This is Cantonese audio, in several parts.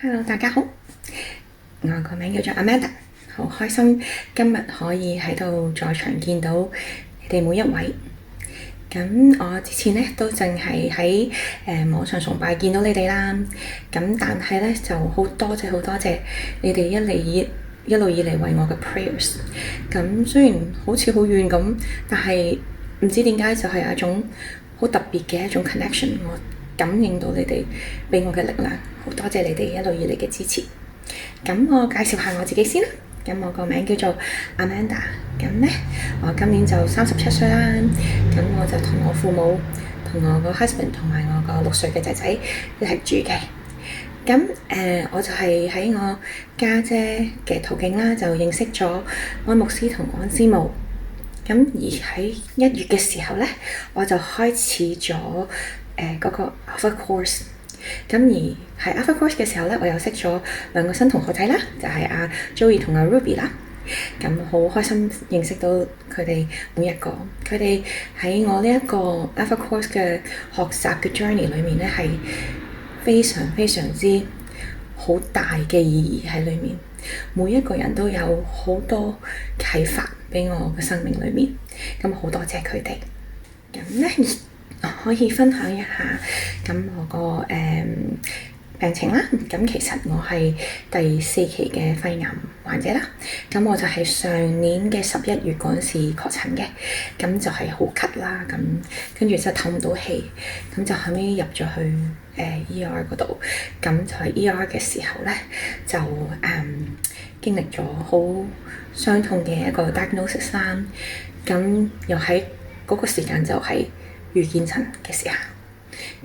Hello，大家好，我個名叫做 Amanda，好開心今日可以喺度在場見到你哋每一位。咁我之前咧都淨係喺網上崇拜見到你哋啦。咁但係咧就好多謝你哋一路以嚟為我嘅 prayers。咁雖然好似好遠咁，但係唔知點解就係一種好特別嘅一種 connection。我感應到你哋俾我嘅力量，好多謝你哋一路以嚟嘅支持。咁我介紹下我自己先啦。咁我個名叫做 Amanda。咁咧，我今年就37歲啦。咁我就同我父母、同我個 husband 同埋我個6歲嘅仔仔一齊住嘅。咁我就係喺我家姐嘅途徑啦，就認識咗安牧師同安師母。咁而喺1月嘅時候咧，我就開始咗嗰個 Alpha Course。咁而喺 Alpha Course 嘅時候咧，我又識咗2個新同學仔啦，就係阿 Joey 同阿 Ruby 啦。咁好開心認識到佢哋每一個，佢哋喺我呢一個 Alpha Course 嘅學習嘅 journey 裏面咧，係非常之好大嘅意義喺裏面。每一個人都有好多啟發俾我嘅生命裏面，咁好多謝佢哋。咁咧，可以分享一下咁我個病情啦。咁其實我係第4期嘅肺癌患者啦。咁我就係上年嘅11月嗰陣時確診嘅。咁就係好咳啦，咁跟住就透唔到氣，咁就後尾入咗去ER 嗰度。咁就係 ER 嘅時候咧，就經歷咗好傷痛嘅一個 diagnosis 啦。咁又喺嗰個時間就係遇見神嘅時候，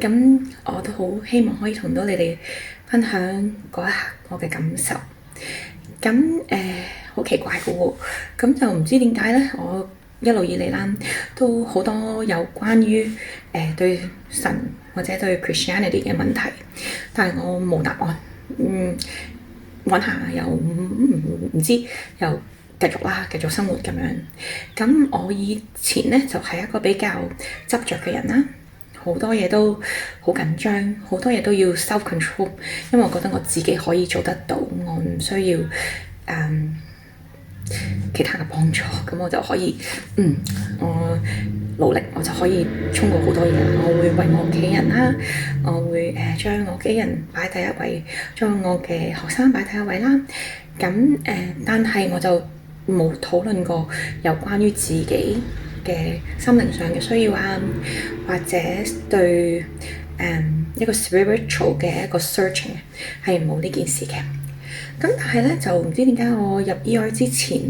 咁我都好希望可以同到你哋分享嗰一刻我嘅感受。咁好奇怪嘅喎，咁就唔知點解咧，我一路以嚟啦都好多有關於對神或者對 Christianity 嘅問題，但係我冇答案。揾下又唔知又繼續生活咁樣。咁我以前咧就係一個比較執着嘅人啦，好多嘢都好緊張，好多嘢都要 self control， 因為我覺得我自己可以做得到，我唔需要其他嘅幫助，咁我就可以我努力我就可以衝過好多嘢。我會為我屋企人啦，我會將我屋企人擺第一位，將我嘅學生擺第一位啦。咁但係我就冇討論過有關於自己嘅心靈上嘅需要啊，或者對一個 spiritual 嘅一個 searching 係冇呢件事嘅。咁但係咧就唔知點解我入 ER 之前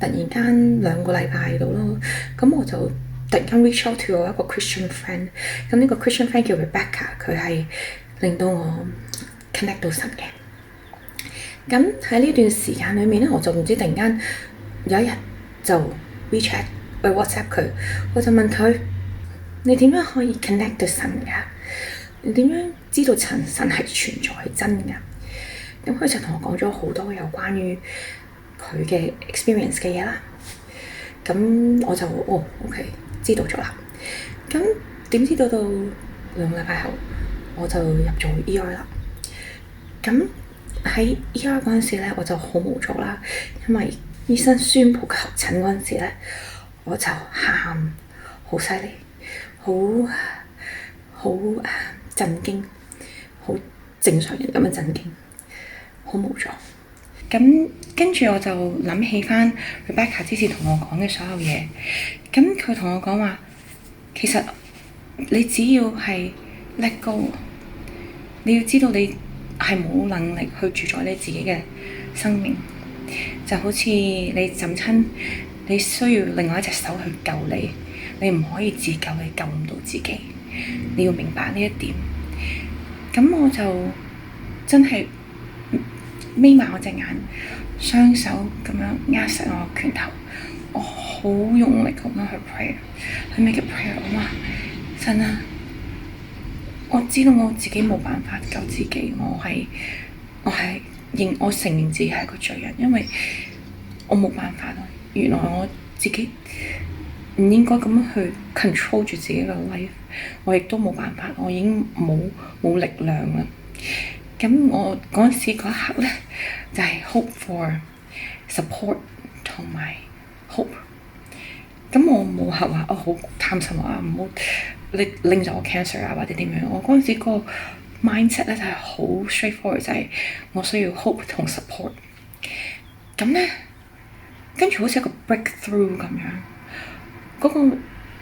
突然間2個禮拜度咯，咁我就突然間 reach out to 我一個 Christian friend。咁呢個 Christian friend 叫 Rebecca， 佢係令到我 connect 到神嘅。咁喺呢段時間裏面咧，我就唔知突然間有一日就 WeChat 或 WhatsApp 佢，我就問佢：你點樣可以 connect 到神㗎？你點樣知道神係存在係真㗎？咁佢就同我講咗好多有關於佢嘅 experience 嘅嘢啦。咁我就OK 知道咗啦。咁點知到2個禮拜後我就入咗 ER 啦。咁喺 ER 嗰陣時咧，我就好無助啦，因為醫生宣布確診嗰陣時咧，我就喊好犀利，好震驚，好正常人咁樣震驚，好無助。咁跟住我就諗起返 Rebecca 之前同我講嘅所有嘢。咁佢同我講話，其實你只要係 let go， 你要知道你係冇能力去主宰你自己嘅生命，就好似你浸親，你需要另外一隻手去救你，你唔可以自救，你救唔到自己，你要明白呢一點。咁我就真係眯埋我隻眼，雙手咁樣握實我個拳頭，我好用力咁樣去 pray， 去 make a prayer。我話神啊，我知道我自己冇辦法救自己，我承認自己係一個罪人，因為我冇辦法咯。原來我自己唔應該咁樣去 control 住自己嘅 life， 我亦都冇辦法，我已經冇力量啦。咁我嗰陣時嗰一刻咧，就係 hope for support 同埋 hope。咁我冇係話好貪心啊，唔好拎咗我 cancer 啊或者點樣。我嗰陣時個 mindset 咧就係好 straightforward，就係我需要 hope 同 support。咁咧，跟住好似一個 breakthrough 咁樣，嗰個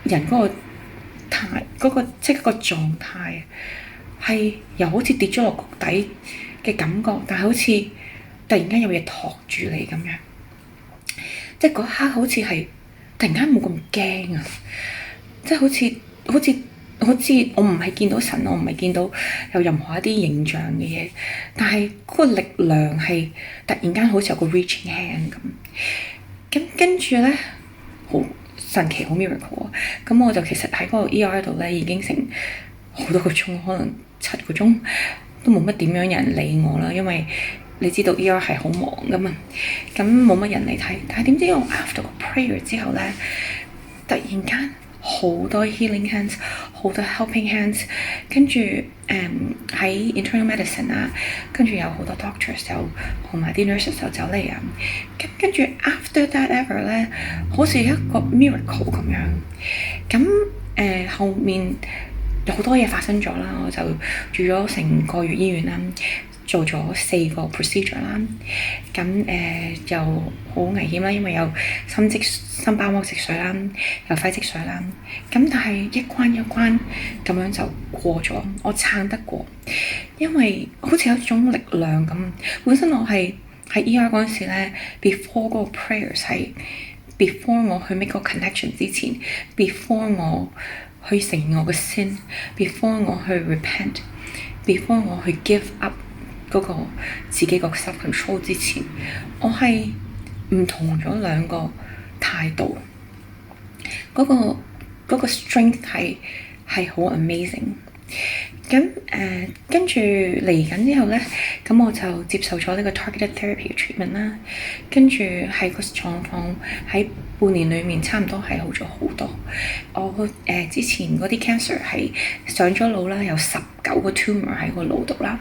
人嗰個態，嗰個即係個狀態係又好似跌咗落谷底嘅感覺，但係好似突然間有嘢托住你咁樣，即係嗰刻好似係突然間冇咁驚啊！即係好似我唔係見到神，我唔係見到有任何一啲形象嘅嘢，但係嗰個力量係突然間好似有個 reaching hand 咁。咁跟住咧，好神奇，好 miracle 啊！咁我就其實喺嗰個 ER 度咧已經成好多個鐘，可能7個鐘都冇乜點樣有人理我啦，因為你知道 ER 係好忙噶嘛，咁冇乜人嚟睇。但係點知我 after 個 prayer 之後咧，突然間好多 healing hands， 好多 helping hands， 跟住喺 internal medicine 啊，跟住有好多 doctors 又同埋啲 nurses 就走嚟啊，跟住 after that ever 咧，好似一個 miracle 咁樣。咁後面有好多嘢發生咗啦，我就住咗成個月醫院啦。做咗4個 procedure 啦，咁又好危險啦，因為有心包膜積水啦，有肺積水啦，咁但係一關一關咁樣就過咗，我撐得過，因為好似有一種力量咁。本身我係喺 ER 嗰陣時咧 ，before 嗰個 prayers 係 before 我去 make 個 connection 之前 ，before 我去承認我嘅 sin，before 我去 repent，before 我去 give up。嗰個自己個 self control 之前，我係唔同咗兩個態度，嗰個 strength 係好 amazing。咁跟住嚟緊之後咧，咁我就接受咗呢個 targeted therapy 嘅 treatment 啦。跟住係個狀況喺半年裡面差唔多係好咗好多。我之前嗰啲 cancer 係上咗腦啦，有19個 tumor 喺個腦度啦，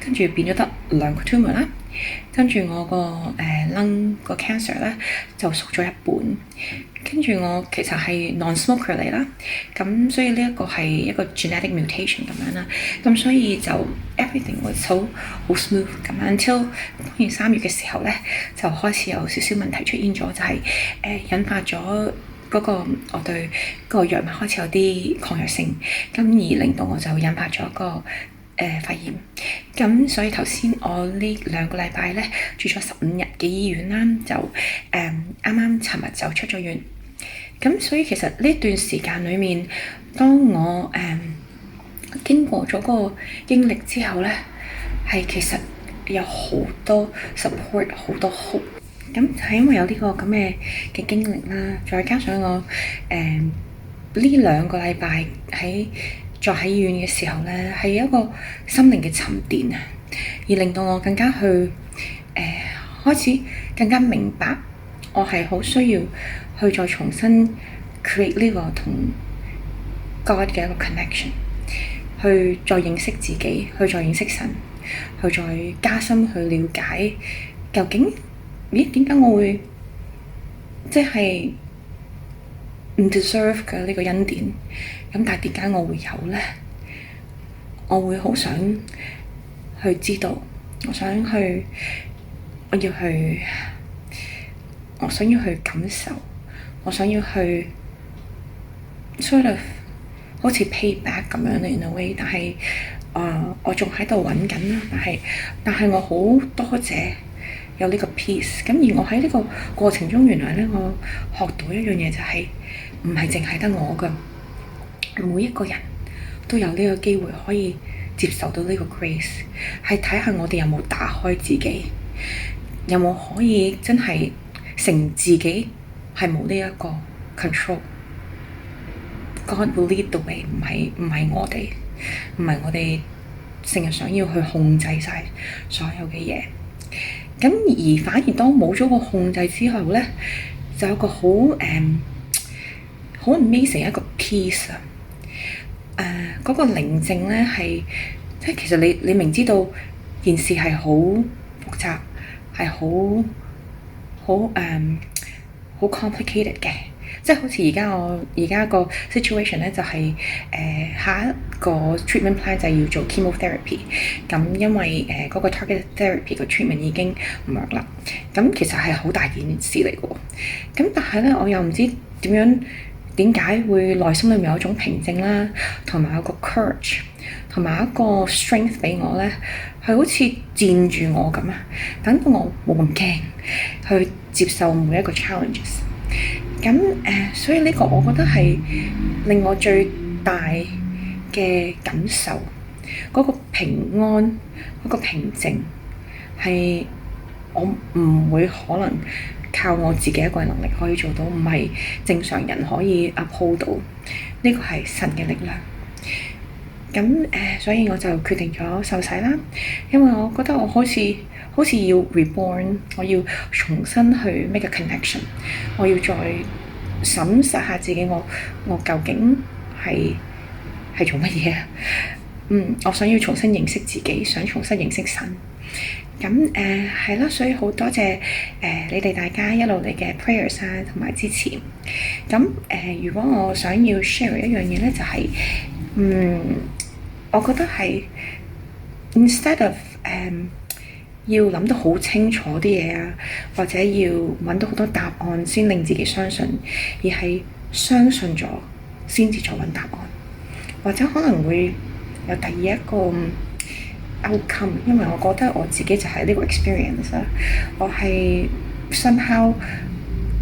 跟住變咗得2個 tumor 啦。跟住我個lung 個 cancer 咧就縮咗一半。跟住我其實係 non-smoker 嚟啦，咁所以呢一個係一個 genetic mutation 咁樣啦，咁所以就 everything was 好 smooth 咁樣。Until 當然3月嘅時候咧，就開始有少少問題出現咗，就係引發咗嗰個我對個藥物開始有啲抗藥性，咁而令到我就引發咗一個肺炎。咁所以頭先我呢2個禮拜咧住咗15日嘅醫院啦，就啱啱尋日就出咗院。咁所以其實呢段時間裡面，當我經過咗個經歷之後咧，係其實有好多 support， 好多 hope。咁係因為有呢個咁嘅經歷啦，再加上我呢2個禮拜在喺醫院嘅時候咧，係一個心靈嘅沉澱啊，而令到我更加去開始更加明白，我係好需要去再重新 create 呢個同 God 嘅一個 connection， 去再認識自己，去再認識神，去再加深去了解究竟點解我會即係唔 deserve 嘅呢個恩典，咁但係點解我會有咧？我會好想去知道，我想要去感受，我想要去 sort of 好似 pay back 咁樣 in a way， 但係我仲喺度揾緊啦，但係我好多謝有呢個 peace。咁而我喺呢個過程中，原來咧我學到一樣嘢就係唔係淨係得我㗎，每一個人都有呢個機會可以接受到呢個 grace， 係睇下我哋有冇打開自己，有冇可以真係成自己係冇呢一個 control。God will lead the way， 唔係我哋成日想要去控制晒所有嘅嘢。咁而反而當冇咗個控制之後咧，就有個好 amazing 一個 peace 啊！嗰個寧靜咧係即係其實你明知道件事係好複雜，係好 complicated 嘅。即係好似而家個 situation 咧，就係下一個 treatment plan 就係要做 chemotherapy。咁因為嗰個 target therapy 個 treatment 已經唔 work 啦。咁其實係好大件事嚟嘅喎。咁但係咧，我又唔知點解會內心裏面有一種平靜啦，同埋有個 courage，同埋一個 strength 俾我咧，係好似佔住我咁啊，等到我冇咁驚去接受每一個 challenges。咁所以呢個我覺得係令我最大嘅感受，嗰個平安，嗰個平靜係我唔會可能靠我自己一個能力可以做到，唔係正常人可以 uphold 到。呢個係神嘅力量。咁所以我就決定咗受洗啦，因為我覺得我好似要 reborn， 我要重新去 make a connection， 我要再審視下自己，我究竟係做乜嘢啊？我想要重新認識自己，想重新認識神。咁係啦，所以好多謝你哋大家一路嚟嘅 prayers 啊，同埋支持。咁如果我想要 share 一樣嘢咧，就係我覺得係 instead of 要諗得好清楚啲嘢啊，或者要揾到好多答案先令自己相信，而係相信咗先至再揾答案，或者可能會有第二一個 outcome。因為我覺得我自己就係呢個 experience 啦，我係 somehow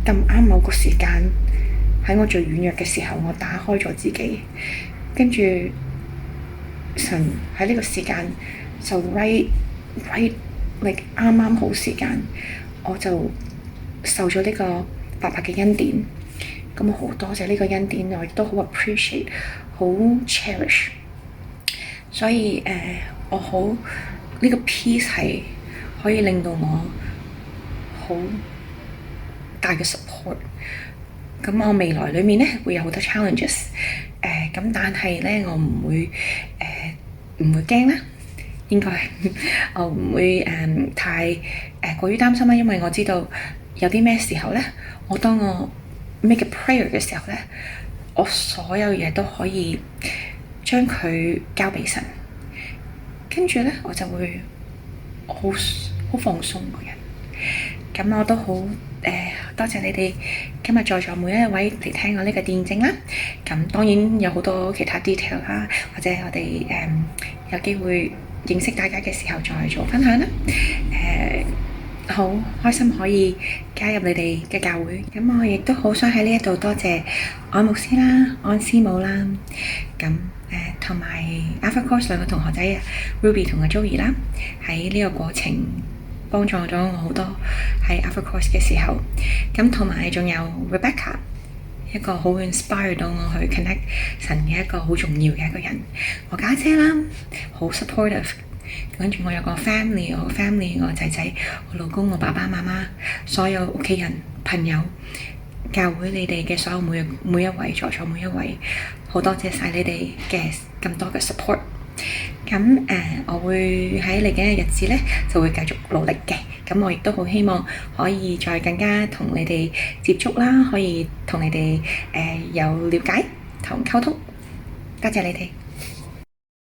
咁啱某個時間喺我最軟弱嘅時候，我打開咗自己，跟住神喺呢個時間就 right 啱啱好時間，我就受咗呢個白白嘅恩典。咁我好多謝呢個恩典，我亦都好 appreciate， 好 cherish。所以我好呢個 peace 係可以令到我好大嘅 support。咁我未來裏面咧會有好多 challenges， 咁但係咧我唔會驚啦，應該我唔會太過於擔心啦，因為我知道有啲咩時候咧，當我 make a prayer 嘅時候咧，我所有嘢都可以將佢交俾神，跟住咧我就會好放鬆個人。咁我都好多謝你哋今日在座每一位嚟聽我呢個見證啦。咁當然有好多其他 detail 啦，或者我哋有機會認識大家嘅時候再做分享啦。好開心可以加入你哋嘅教會。咁我亦都好想喺呢一度多謝安牧師啦、安師母啦，咁同埋 Alpha Course 兩個同學仔啊 Ruby 同阿 Joey 啦，喺呢個過程幫助咗我好多喺 Alpha Course 嘅時候。咁同埋仲有 Rebecca， 一個好 inspire 到我去 connect 神嘅一個好重要嘅一個人。我家姐啦，好 supportive。跟住我有個 family， 我仔仔、我老公、我爸爸媽媽、所有屋企人、朋友、教會你哋嘅所有每一位在座每一位，好多謝晒你哋嘅咁多嘅 support。咁我會喺嚟緊嘅日子咧就會繼續努力嘅。咁我亦都好希望可以再更加同你哋接觸啦，可以同你哋有了解同溝通。多謝你哋。